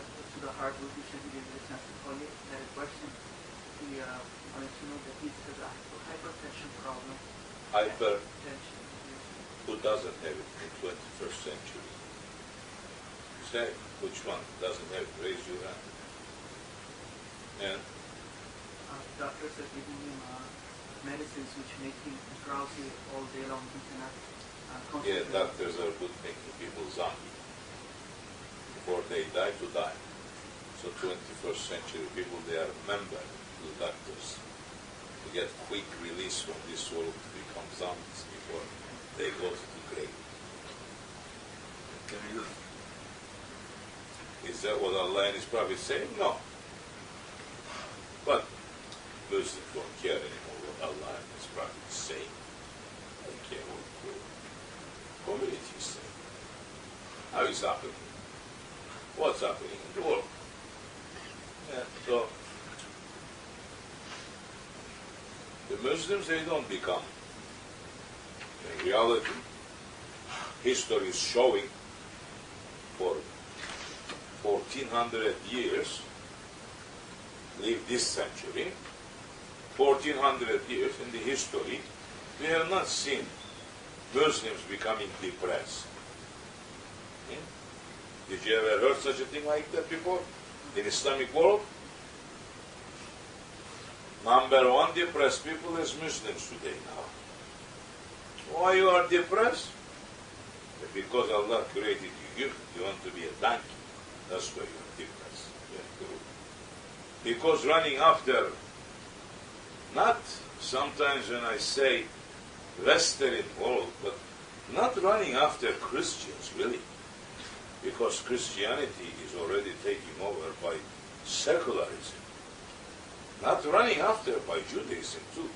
to the hard work you should be doing this only that a person he wanted to know that he's got a hypertension problem. Hypertension. Who doesn't have it in 21st century? Say, which one doesn't have it? Raise your hand. And? Doctors are giving him medicines which make him drowsy all day long. He cannot yeah, doctors are good making people zombie. Before they die, to die. So 21st century people, they are member to the doctors to get quick release from this world to become zombies before they go to the grave. Is that what Allah and His Prophet saying? No. But Muslims don't care anymore what Allah and His Prophet is saying. They care what the community is saying. How is happening? What's happening in the world? Yeah, so the Muslims, they don't become. In reality, history is showing for 1400 years, leave this century, 1400 years in the history, we have not seen Muslims becoming depressed. Did you ever heard such a thing like that before in Islamic world? Number one depressed people is Muslims today now. Why you are depressed? Because Allah created you. You want to be a donkey. That's why you are depressed. Because running after, not sometimes when I say Western world, but not running after Christians, really. Because Christianity is already taking over by secularism. Not running after by Judaism too.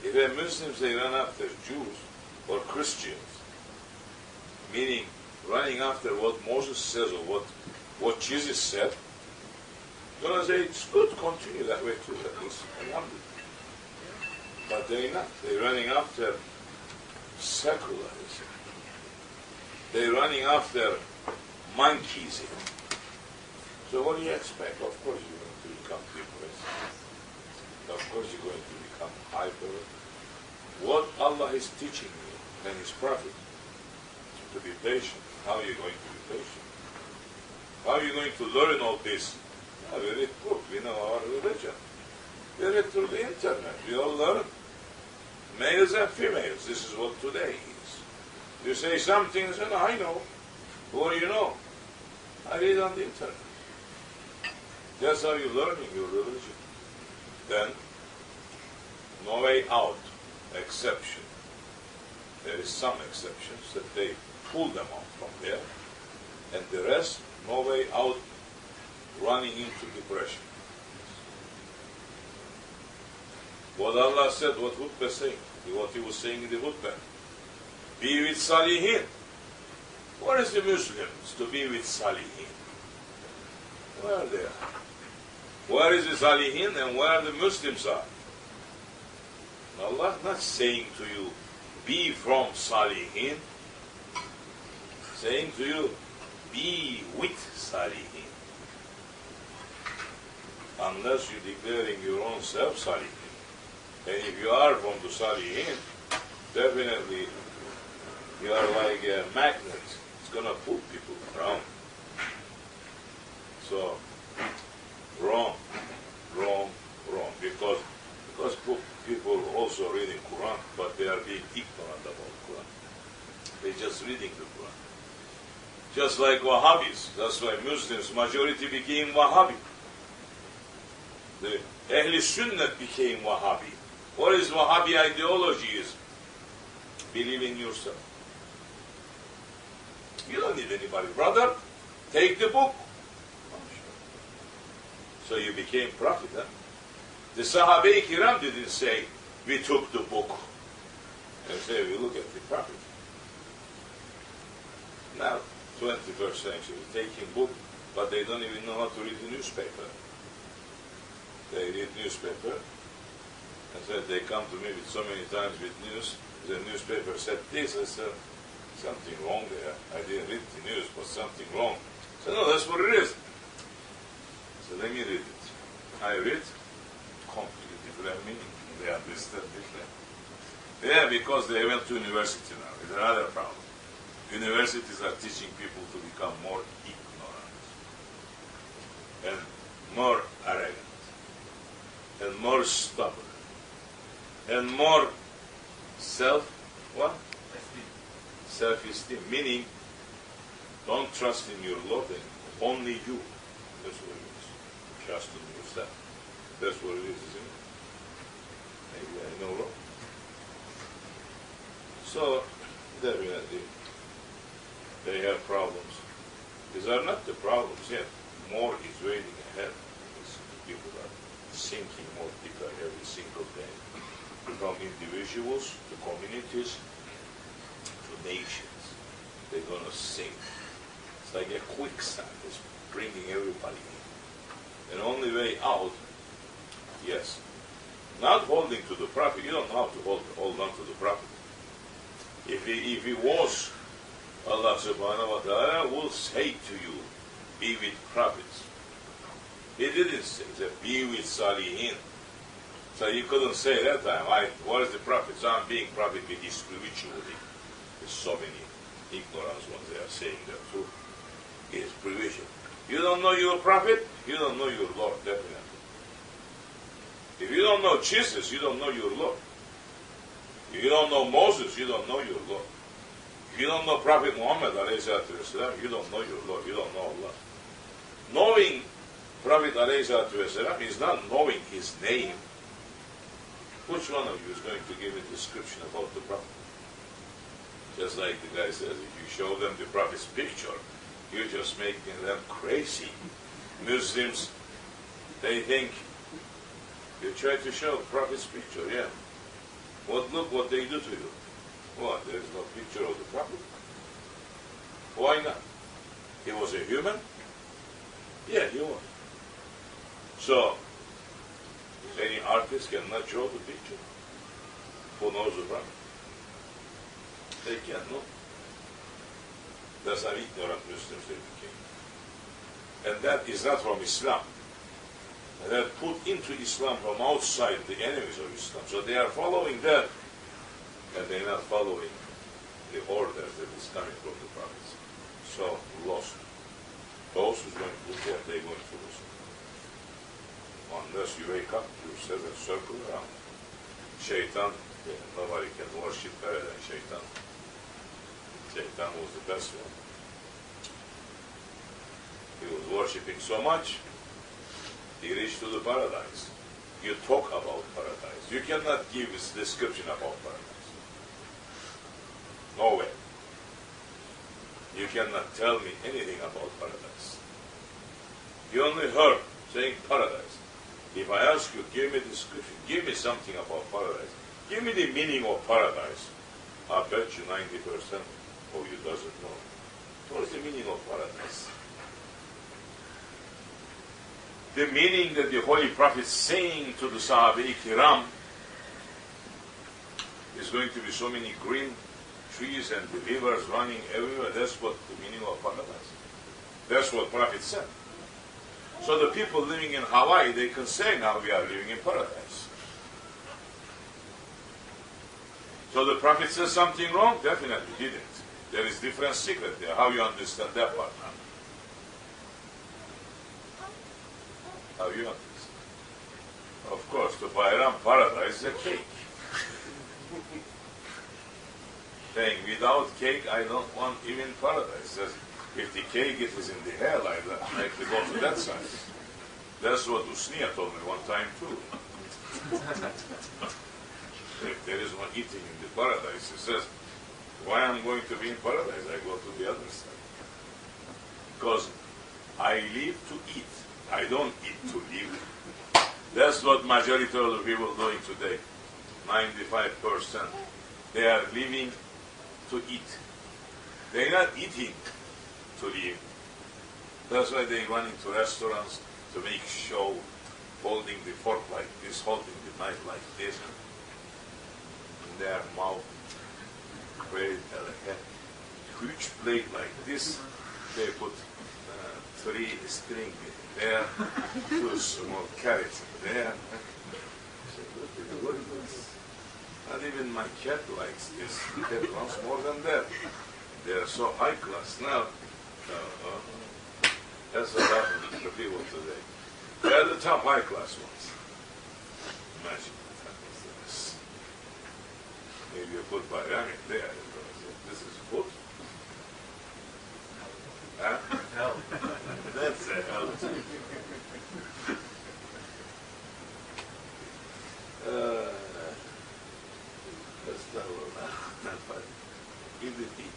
If they're Muslims, they run after Jews or Christians. Meaning running after what Moses says or what Jesus said. You're going to say, it's good, continue that way too, at least. But they're not. They're running after secularism. They're running after monkeyism. So what do you expect? Of course you're going to become depressed. Of course you're going to become hyper. What Allah is teaching you and His Prophet to be patient. How are you going to be patient? How are you going to learn all this? We read book, we know our religion. We read through the internet, we all learn. Males and females, this is what today is. You say something, and say, no, I know. Who do you know? I read on the internet. That's how you're learning your religion. Then, no way out, exception. There is some exceptions that they pull them out from there, and the rest, no way out, running into depression. What Allah said, what Hutbah saying, what He was saying in the Hutbah, be with Salihin. What is the Muslims to be with Salihin? Where are they? Where is the Salihin and where the Muslims are? Allah not saying to you, be from Salihin, saying to you, be with Salihin. Unless you're declaring your own self Salihin. And if you are from the Salihin, definitely you are like a magnet. It's going to pull people around. So, wrong. Because people also reading Quran, but they are being ignorant about Quran. They're just reading the Quran. Just like Wahhabis. That's why Muslims, majority became Wahhabi. The Ahl Sunnah became Wahhabi. What is Wahhabi ideology is? Believe in yourself. You don't need anybody. Brother, take the book. So you became prophet, huh? The Sahabe Kiram didn't say, we took the book. They say, we look at the prophet. Now, 21st century, taking book, but they don't even know how to read the newspaper. They read newspaper, and said they come to me with so many times with news. The newspaper said this. I said, something wrong there. I didn't read the news, but something wrong. I said, no, that's what it is. me read it. I read completely different meaning. They understand different. Yeah, because they went to university now. It's another problem. Universities are teaching people to become more ignorant and more arrogant and more stubborn and more self-esteem, meaning don't trust in your Lord anymore. Only you. That's what it is. Trust in yourself. That's what it is, isn't it? Maybe I know wrong. So, definitely, they have problems. These are not the problems yet. More is waiting ahead. People are sinking more deeper every single day. From individuals to communities to nations. They're going to sink. It's like a quicksand. It's bringing everybody in. And only way out, yes, not holding to the Prophet. You don't have to hold on to the Prophet. If he was, Allah subhanahu wa ta'ala will say to you, be with prophets. He didn't say, he said, be with Salihin. So you couldn't say that time, what is the prophet? So I'm being prophet with his spirituality. There's so many ignorance ones they are saying that too. It is spiritual. You don't know your prophet, you don't know your Lord, definitely. If you don't know Jesus, you don't know your Lord. If you don't know Moses, you don't know your Lord. If you don't know Prophet Muhammad, you don't know your Lord, you don't know Allah. Knowing Prophet is not knowing his name. Which one of you is going to give a description about the Prophet? Just like the guy says, if you show them the Prophet's picture, you're just making them crazy. Muslims, they think, you try to show the Prophet's picture, yeah. Look what they do to you. What, there is no picture of the Prophet? Why not? He was a human? Yeah, he was. So, any artist cannot draw the picture. Who knows the Prophet? They can't, no. That's how ignorant Muslims they became. And that is not from Islam. And that put into Islam from outside the enemies of Islam. So they are following that, and they're not following the order that is coming from the prophets. So, lost. Those who's going to look at, they're going to lose. Unless you wake up, you set a circle around. Shaitan, nobody can worship better than Shaitan. Shaitan was the best one. He was worshipping so much, he reached to the paradise. You talk about paradise. You cannot give a description about paradise. No way. You cannot tell me anything about paradise. You only heard saying paradise. If I ask you, give me a description, give me something about paradise, give me the meaning of paradise, I bet you 90% of you doesn't know. What is the meaning of paradise? The meaning that the Holy Prophet is saying to the Sahaba-i-Kiram is going to be so many green trees and the rivers running everywhere. That's what the meaning of paradise. That's what Prophet said. So the people living in Hawaii, they can say now we are living in paradise. So the Prophet says something wrong? Definitely didn't. There is different secret there. How you understand that part now? How you understand? Of course, to Bayram paradise is a cake. Saying without cake, I don't want even paradise. Says, if the cake is in the hell, I'd like to go to that side. That's what Usniya told me one time too. If there is no eating in the paradise, he says, why am I going to be in paradise? I go to the other side. Because I live to eat. I don't eat to live. That's what majority of the people are doing today. 95%. They are living to eat. They're not eating to live. That's why they run into restaurants to make show, holding the fork like this, holding the knife like this, in their mouth, very elegant. Huge plate like this, they put 3 string there, 2 small carrots there. What is this? Not even my cat likes this. Cat wants more than that. They are so high class now. That's what happens to people today. They are the top high class ones. Imagine what happens to this. Maybe you put bionic there. This is food. Huh? Hell. That's a hell. Give the tea.